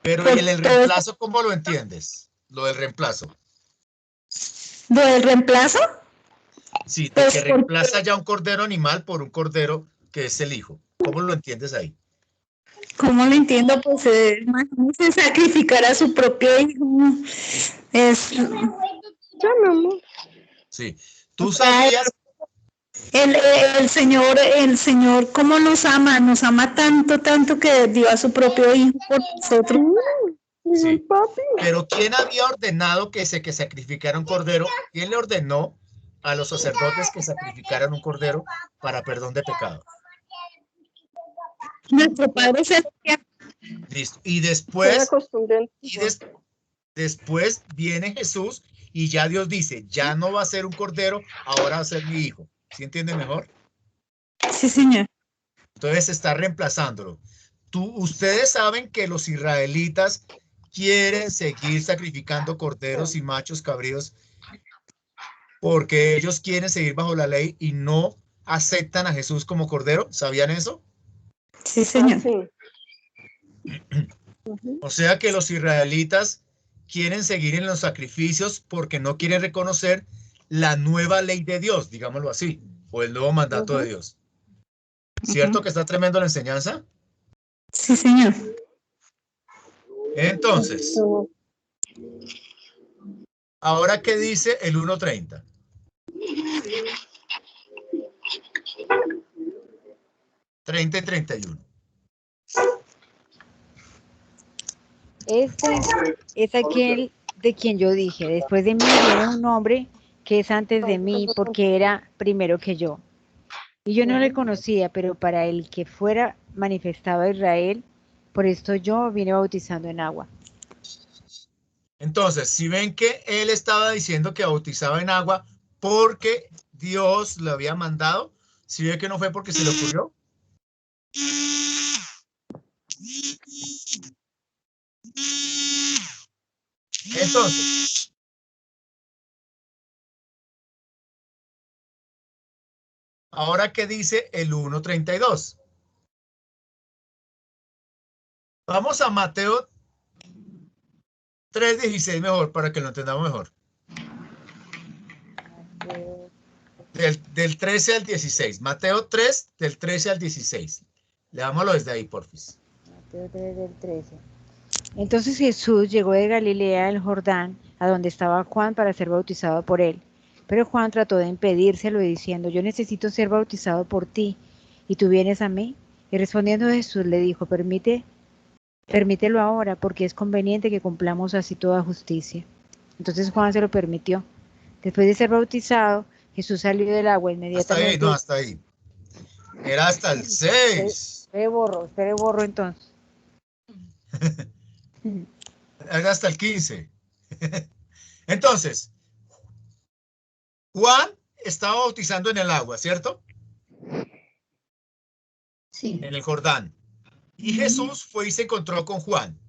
B: Pero ¿y el reemplazo cómo lo entiendes? Lo del reemplazo.
D: ¿Lo del reemplazo?
B: Sí, de
D: Pues,
B: que reemplaza ya un cordero animal por un cordero que es el hijo. ¿Cómo lo entiendes ahí?
D: ¿Cómo lo entiendo? Pues imagínese sacrificar a su propio hijo. Es,
G: Ya, mi amor.
B: Sí. ¿Tú
D: o sea,
B: sabías?
D: el Señor, ¿cómo nos ama tanto, tanto que dio a su propio hijo por nosotros.
B: Sí.
G: Papi.
B: Pero ¿quién había ordenado que se sacrificara un cordero? ¿Quién le ordenó a los sacerdotes que sacrificaran un cordero para perdón de pecado?
D: Nuestro Padre Celestial.
B: Listo. Y
G: Una
B: después,
G: costumbre.
B: después viene Jesús y ya Dios dice, ya no va a ser un cordero, ahora va a ser mi hijo. ¿Sí entiende mejor?
D: Sí, señor.
B: Entonces está reemplazándolo. Ustedes saben que los israelitas quieren seguir sacrificando corderos y machos cabríos porque ellos quieren seguir bajo la ley y no aceptan a Jesús como cordero. ¿Sabían eso?
D: Sí, señor.
G: Sí.
B: O sea que los israelitas quieren seguir en los sacrificios porque no quieren reconocer la nueva ley de Dios, digámoslo así, o el nuevo mandato de Dios. ¿Cierto que está tremendo la enseñanza?
D: Sí, señor.
B: Entonces, ¿ahora qué dice el 1.30? ¿30 y 31?
F: Este es aquel de quien yo dije, después de mí viene un hombre que es antes de mí porque era primero que yo. Y yo no le conocía, pero para el que fuera manifestado a Israel, por esto yo vine bautizando en agua.
B: Entonces, si ven que él estaba diciendo que bautizaba en agua porque Dios lo había mandado, si ven que no fue porque se le ocurrió. Entonces, ahora, ¿qué dice el 1.32? Vamos a Mateo 3.16 mejor, para que lo entendamos mejor. Del 13 al 16. Mateo 3, del 13 al 16. Leámoslo desde ahí, porfis.
F: Mateo 3 del 13. Entonces Jesús llegó de Galilea al Jordán, a donde estaba Juan para ser bautizado por él. Pero Juan trató de impedírselo diciendo, yo necesito ser bautizado por ti, ¿y tú vienes a mí? Y respondiendo Jesús le dijo, permítelo ahora, porque es conveniente que cumplamos así toda justicia. Entonces Juan se lo permitió. Después de ser bautizado, Jesús salió del agua inmediatamente.
B: Hasta ahí, no, hasta ahí. Era hasta el 6.
F: Espere borro entonces.
B: Era hasta el 15. Entonces, Juan estaba bautizando en el agua, ¿cierto?
C: Sí.
B: En el Jordán. Y Jesús fue y se encontró con Juan.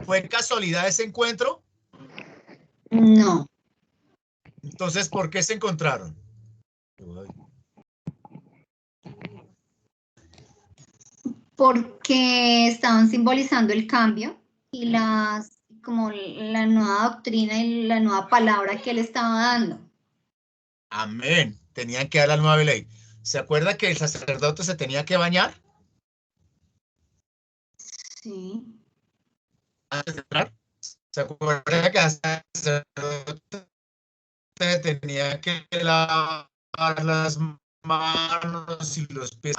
B: ¿Fue casualidad ese encuentro?
C: No.
B: Entonces, ¿por qué se encontraron?
C: Porque estaban simbolizando el cambio y como la nueva doctrina y la nueva palabra que él estaba dando.
B: Amén. Tenían que dar la nueva ley. ¿Se acuerda que el sacerdote se tenía que bañar
C: Sí.
B: antes de entrar? ¿Se acuerda que el sacerdote tenía que lavar las manos y los pies?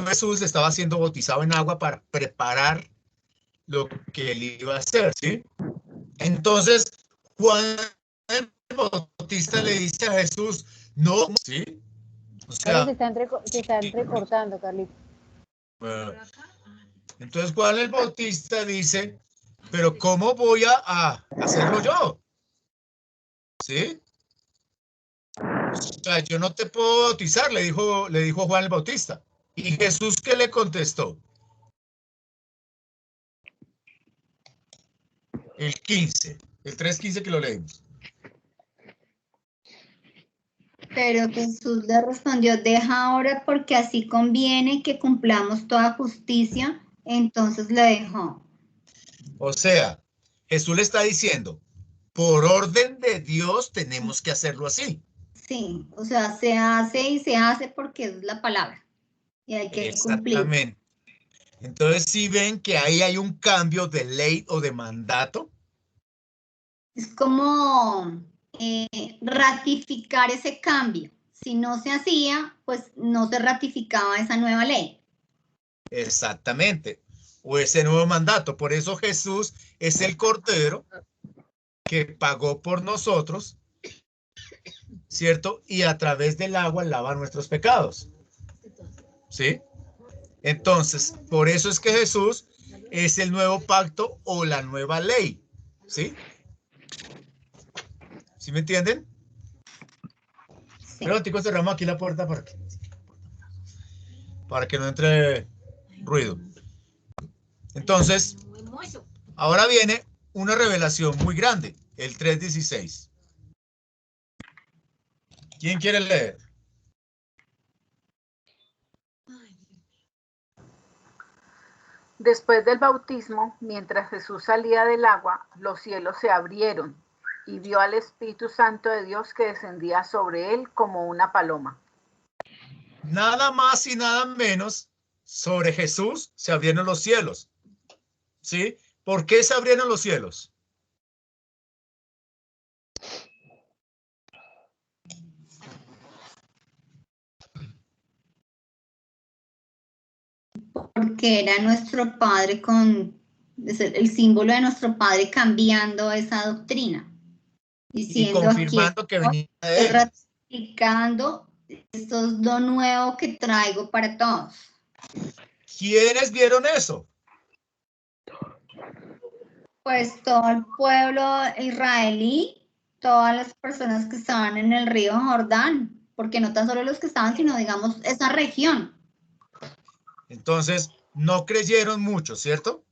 B: Jesús estaba siendo bautizado en agua para preparar lo que él iba a hacer, ¿sí? Entonces, Juan el Bautista le dice a Jesús, no, ¿sí? O sea,
F: se está entrecortando, Carlito.
B: Entonces Juan el Bautista dice, pero ¿cómo voy a hacerlo yo? ¿Sí? O sea, yo no te puedo bautizar, le dijo Juan el Bautista. ¿Y Jesús qué le contestó? El 15, el 3.15 que lo leímos.
C: Pero Jesús le respondió, deja ahora porque así conviene que cumplamos toda justicia. Entonces le dejó.
B: O sea, Jesús le está diciendo, por orden de Dios tenemos que hacerlo así.
C: Sí, o sea, se hace y se hace porque es la palabra y hay que cumplir.
B: Exactamente. Entonces, si ven que ahí hay un cambio de ley o de mandato,
C: Es como ratificar ese cambio. Si no se hacía, pues no se ratificaba esa nueva ley.
B: exactamente, o ese nuevo mandato. Por eso Jesús es el Cordero que pagó por nosotros, ¿cierto? Y a través del agua lava nuestros pecados, ¿sí? Entonces, por eso es que Jesús es el nuevo pacto o la nueva ley, ¿sí? ¿Sí me entienden?
C: Sí.
B: Pero chicos, cerramos aquí la puerta para que no entre ruido. Entonces, ahora viene una revelación muy grande, el 3:16. ¿Quién quiere leer?
A: Después del bautismo, mientras Jesús salía del agua, los cielos se abrieron y vio al Espíritu Santo de Dios que descendía sobre él como una paloma.
B: Nada más y nada menos, sobre Jesús se abrieron los cielos, ¿sí? ¿Por qué se abrieron los cielos?
C: Porque era nuestro Padre es el símbolo de nuestro Padre cambiando esa doctrina.
B: Y
C: Diciendo aquí
B: confirmando que venía de
C: estoy
B: él.
C: ratificando, esto es lo nuevo que traigo para todos.
B: ¿Quiénes vieron eso?
C: Pues todo el pueblo israelí, todas las personas que estaban en el río Jordán, porque no tan solo los que estaban, sino digamos esa región.
B: Entonces, no creyeron muchos, ¿cierto?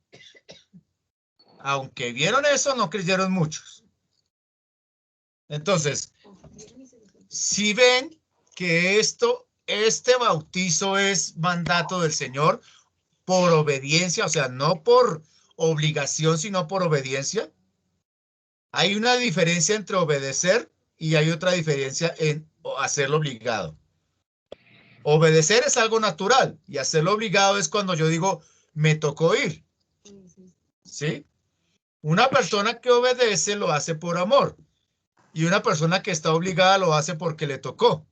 B: Aunque vieron eso, no creyeron muchos. Entonces, si ven que este bautizo es mandato del Señor por obediencia, o sea, no por obligación, sino por obediencia. Hay una diferencia entre obedecer y hay otra diferencia en hacerlo obligado. Obedecer es algo natural y hacerlo obligado es cuando yo digo, me tocó ir. ¿Sí? Una persona que obedece lo hace por amor y una persona que está obligada lo hace porque le tocó.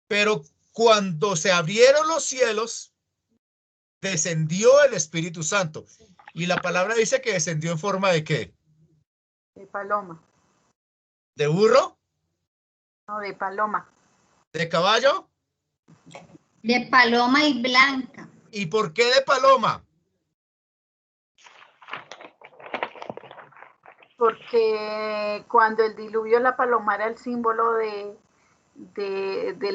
B: Pero cuando se abrieron los cielos, descendió el Espíritu Santo. Y la palabra dice que descendió en forma de ¿qué?
A: De paloma.
B: ¿De burro?
A: No, de paloma.
B: ¿De caballo?
C: De paloma y blanca.
B: ¿Y por qué de paloma?
A: Porque cuando el diluvio, la paloma era el símbolo del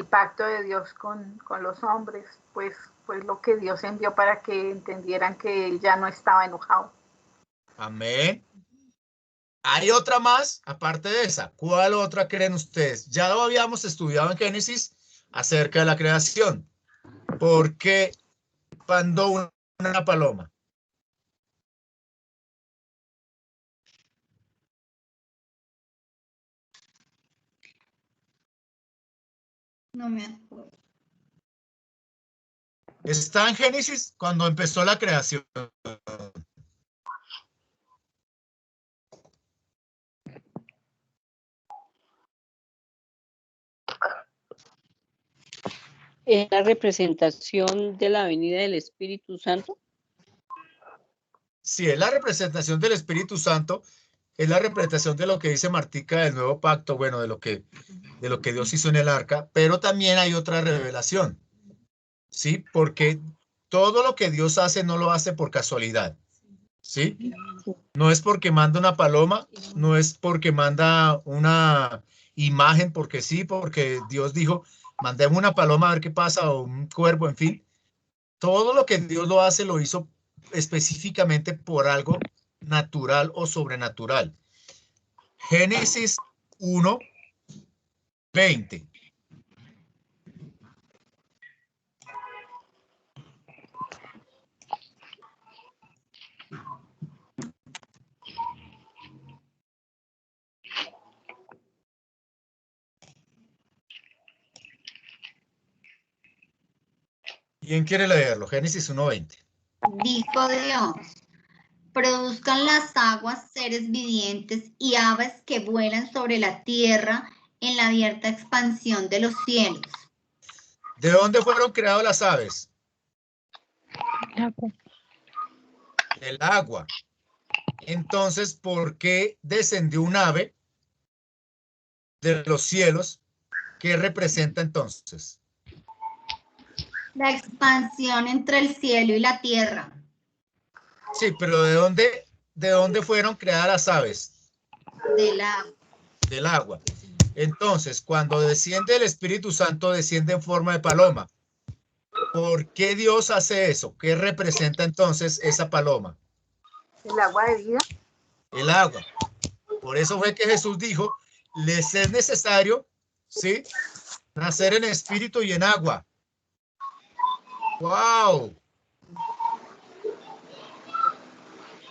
A: pacto de Dios con los hombres, pues lo que Dios envió para que entendieran que él ya no estaba enojado.
B: Amén. ¿Hay otra más aparte de esa? ¿Cuál otra creen ustedes? Ya lo habíamos estudiado en Génesis acerca de la creación. ¿Por qué mandó una paloma?
C: No me acuerdo.
B: Está en Génesis cuando empezó la creación.
E: ¿Es la representación de la venida del Espíritu Santo?
B: Si es la representación del Espíritu Santo, es la representación de lo que dice Martica del nuevo pacto, bueno, de lo que Dios hizo en el arca, pero también hay otra revelación, ¿sí? Porque todo lo que Dios hace no lo hace por casualidad, ¿sí? No es porque manda una paloma, no es porque manda una imagen, porque sí, porque Dios dijo, mandemos una paloma a ver qué pasa, o un cuervo, en fin. Todo lo que Dios lo hace, lo hizo específicamente por algo natural o sobrenatural. Génesis 1:20. ¿Quién quiere leerlo? Génesis 1:20.
C: Dijo Dios, produzcan las aguas seres vivientes y aves que vuelan sobre la tierra en la abierta expansión de los cielos.
B: ¿De dónde fueron creadas las aves? Del agua. Entonces, ¿por qué descendió un ave de los cielos? ¿Qué representa entonces?
C: La expansión entre el cielo y la tierra.
B: Sí, pero de dónde fueron creadas las aves?
C: Del agua.
B: Del agua. Entonces, cuando desciende el Espíritu Santo, desciende en forma de paloma. ¿Por qué Dios hace eso? ¿Qué representa entonces esa paloma?
A: El agua de vida.
B: El agua. Por eso fue que Jesús dijo, les es necesario, ¿sí? Nacer en espíritu y en agua. ¡Wow!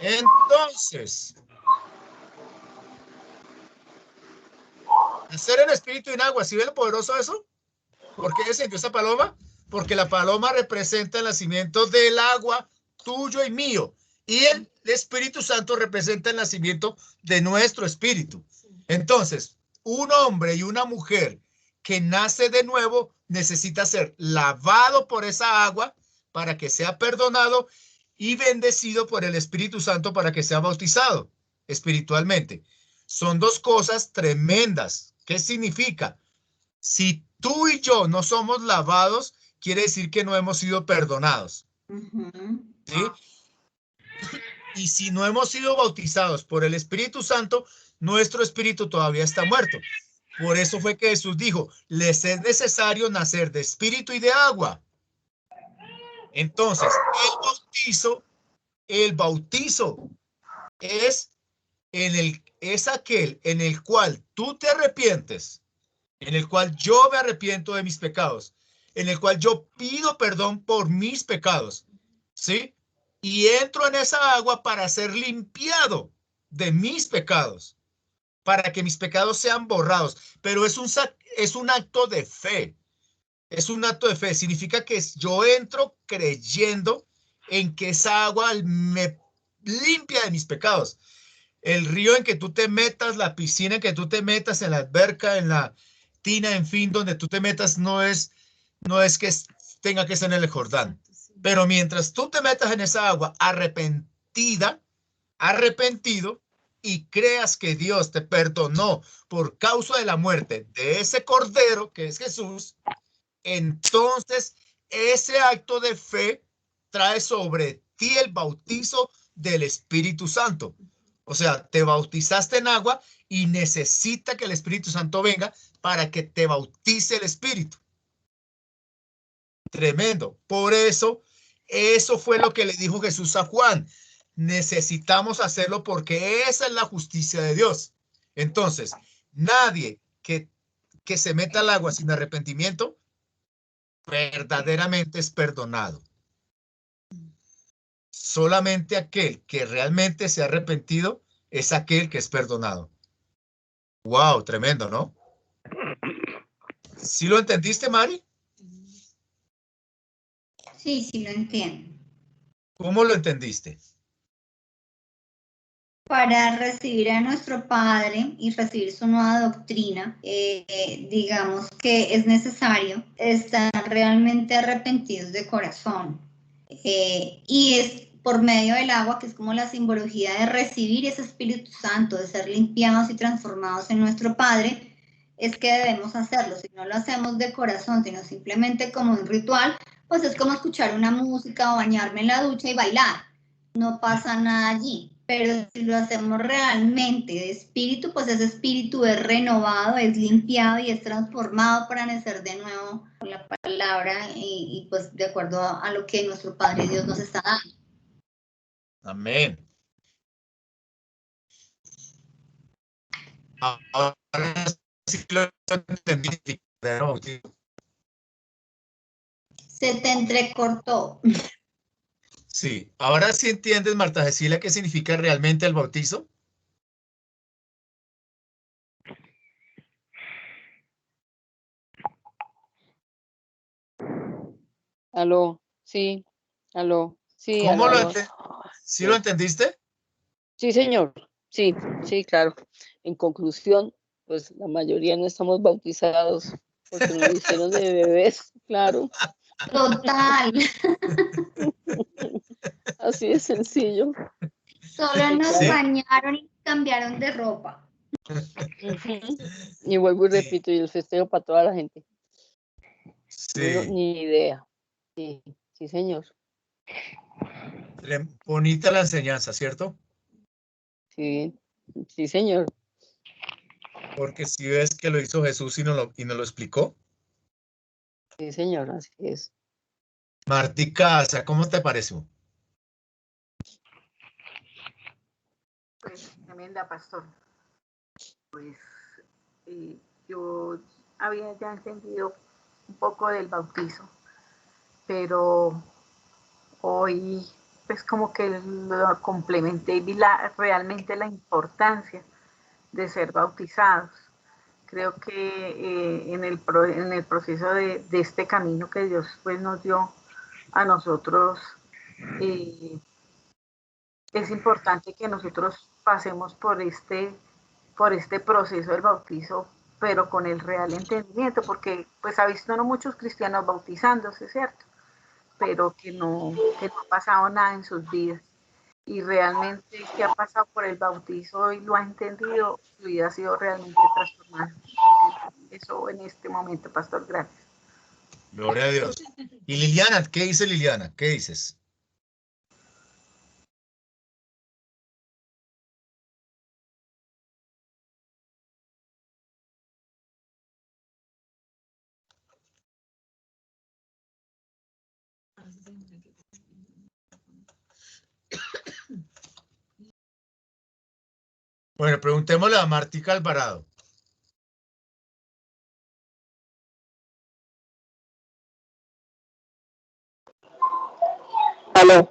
B: Entonces, nacer en espíritu y en agua, ¿sí ve lo poderoso eso? ¿Por qué descendió esa paloma? Porque la paloma representa el nacimiento del agua tuyo y mío. Y el Espíritu Santo representa el nacimiento de nuestro espíritu. Entonces, un hombre y una mujer que nace de nuevo necesita ser lavado por esa agua para que sea perdonado y bendecido por el Espíritu Santo para que sea bautizado espiritualmente. Son dos cosas tremendas. ¿Qué significa? Si tú y yo no somos lavados, quiere decir que no hemos sido perdonados. ¿Sí? Y si no hemos sido bautizados por el Espíritu Santo, nuestro espíritu todavía está muerto. Por eso fue que Jesús dijo, les es necesario nacer de espíritu y de agua. Entonces, el bautizo es aquel en el cual tú te arrepientes, en el cual yo me arrepiento de mis pecados, en el cual yo pido perdón por mis pecados, ¿sí? Y entro en esa agua para ser limpiado de mis pecados, para que mis pecados sean borrados. Pero es un acto de fe, es un acto de fe. Significa que yo entro creyendo en que esa agua me limpia de mis pecados. El río en que tú te metas, la piscina en que tú te metas, en la alberca, en la tina, en fin, donde tú te metas, no es que tenga que ser en el Jordán. Pero mientras tú te metas en esa agua arrepentido, y creas que Dios te perdonó por causa de la muerte de ese cordero que es Jesús, entonces ese acto de fe trae sobre ti el bautizo del Espíritu Santo. O sea, te bautizaste en agua y necesita que el Espíritu Santo venga para que te bautice el Espíritu. Tremendo. Por eso, eso fue lo que le dijo Jesús a Juan. Necesitamos hacerlo porque esa es la justicia de Dios. Entonces, nadie que se meta al agua sin arrepentimiento verdaderamente es perdonado. Solamente aquel que realmente se ha arrepentido es aquel que es perdonado. Wow, tremendo, ¿no? ¿Sí lo entendiste, Mari?
C: Sí, sí lo entiendo.
B: ¿Cómo lo entendiste?
C: Para recibir a nuestro Padre y recibir su nueva doctrina, digamos que es necesario estar realmente arrepentidos de corazón. Y es por medio del agua, que es como la simbología de recibir ese Espíritu Santo, de ser limpiados y transformados en nuestro Padre, es que debemos hacerlo. Si no lo hacemos de corazón, sino simplemente como un ritual, pues es como escuchar una música o bañarme en la ducha y bailar. No pasa nada allí. Pero si lo hacemos realmente de espíritu, pues ese espíritu es renovado, es limpiado y es transformado para nacer de nuevo con la palabra y pues de acuerdo a lo que nuestro Padre Dios nos está dando.
B: Amén. Ahora sí lo entendí.
C: Se te entrecortó.
B: Sí, ahora sí entiendes, Marta Cecilia, qué significa realmente el bautizo.
E: Aló. Sí, aló. Sí,
B: ¿Cómo
E: aló.
B: ¿Sí lo entendiste?
E: Sí, señor. Sí, sí, claro. En conclusión, pues la mayoría no estamos bautizados porque nos lo hicieron de bebés, claro.
C: Total.
E: Así de sencillo.
C: Solo nos
B: Sí.
C: bañaron y cambiaron de ropa.
E: Ujú. Y vuelvo y
B: Sí.
E: repito, y el festejo para toda la gente. Uno
B: Sí.
E: ni idea. Sí, sí, señor.
B: Bonita la enseñanza, ¿cierto?
E: Sí, sí, señor.
B: Porque si ves que lo hizo Jesús y nos lo explicó.
E: Sí, señor, así es.
B: Martica, o sea, ¿cómo te pareció?
A: Pues tremenda, pastor. Pues yo había ya entendido un poco del bautizo, pero hoy pues como que lo complementé y vi realmente la importancia de ser bautizados. Creo que en el proceso de este camino que Dios pues nos dio a nosotros, eh, es importante que nosotros pasemos por este proceso del bautizo, pero con el real entendimiento, porque pues ha visto no muchos cristianos bautizándose, ¿cierto? Pero que no ha pasado nada en sus vidas. Y realmente el que ha pasado por el bautizo y lo ha entendido, su vida ha sido realmente transformada. Eso en este momento, pastor, gracias.
B: Gloria a Dios. Y Liliana, ¿qué dice Liliana? ¿Qué dices? Bueno, preguntémosle a Martica Alvarado.
G: ¿Aló?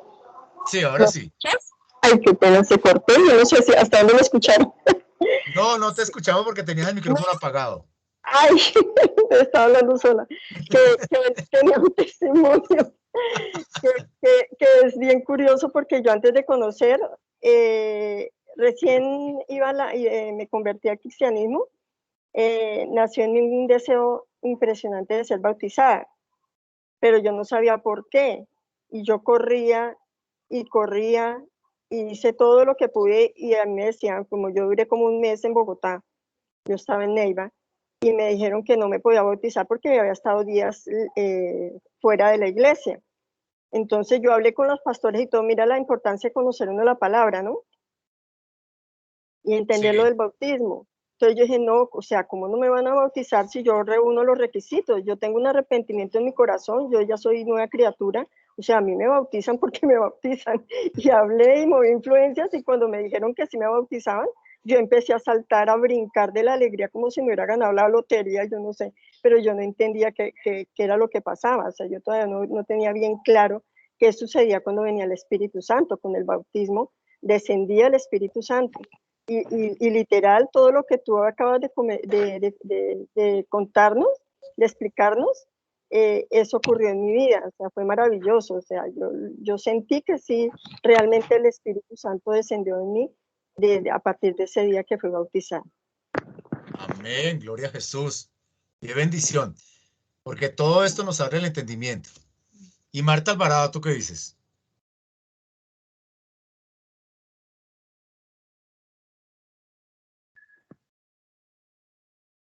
B: Sí, ahora sí.
G: Ay, qué pena, se cortó. Yo no sé si hasta dónde me escucharon.
B: No, no te escuchamos porque tenías el micrófono apagado.
G: Ay, estaba hablando sola. Que tenía un testimonio que es bien curioso porque yo antes de conocer, recién me convertí al cristianismo, nació en mí un deseo impresionante de ser bautizada, pero yo no sabía por qué. Y yo corría y corría y hice todo lo que pude y a mí me decían, como yo duré como un mes en Bogotá, yo estaba en Neiva, y me dijeron que no me podía bautizar porque había estado días fuera de la iglesia. Entonces yo hablé con los pastores y todo, mira la importancia de conocer uno la palabra, ¿no? Y entender
B: Sí.
G: lo del bautismo. Entonces yo dije, no, o sea, ¿cómo no me van a bautizar si yo reúno los requisitos? Yo tengo un arrepentimiento en mi corazón, yo ya soy nueva criatura, o sea, a mí me bautizan porque me bautizan. Y hablé y moví influencias y cuando me dijeron que sí me bautizaban, yo empecé a saltar, a brincar de la alegría como si me hubiera ganado la lotería, yo no sé, pero yo no entendía qué era lo que pasaba, o sea, yo todavía no tenía bien claro qué sucedía cuando venía el Espíritu Santo, con el bautismo descendía el Espíritu Santo. Y literal, todo lo que tú acabas de contarnos, de explicarnos, eso ocurrió en mi vida, o sea, fue maravilloso, o sea, yo sentí que sí, realmente el Espíritu Santo descendió en mí a partir de ese día que fui bautizada.
B: Amén, gloria a Jesús. Qué bendición, porque todo esto nos abre el entendimiento. Y Marta Alvarado, ¿tú qué dices?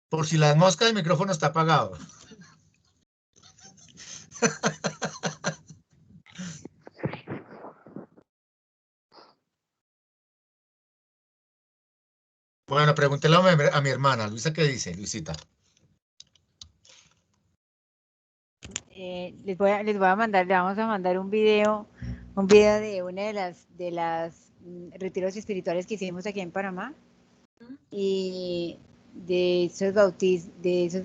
B: Por si las moscas, el micrófono está apagado. Bueno, pregúntele a mi hermana, Luisa, ¿qué dice, Luisita?
F: Les voy a mandar, le vamos a mandar un video de una de las retiros espirituales que hicimos aquí en Panamá y de esos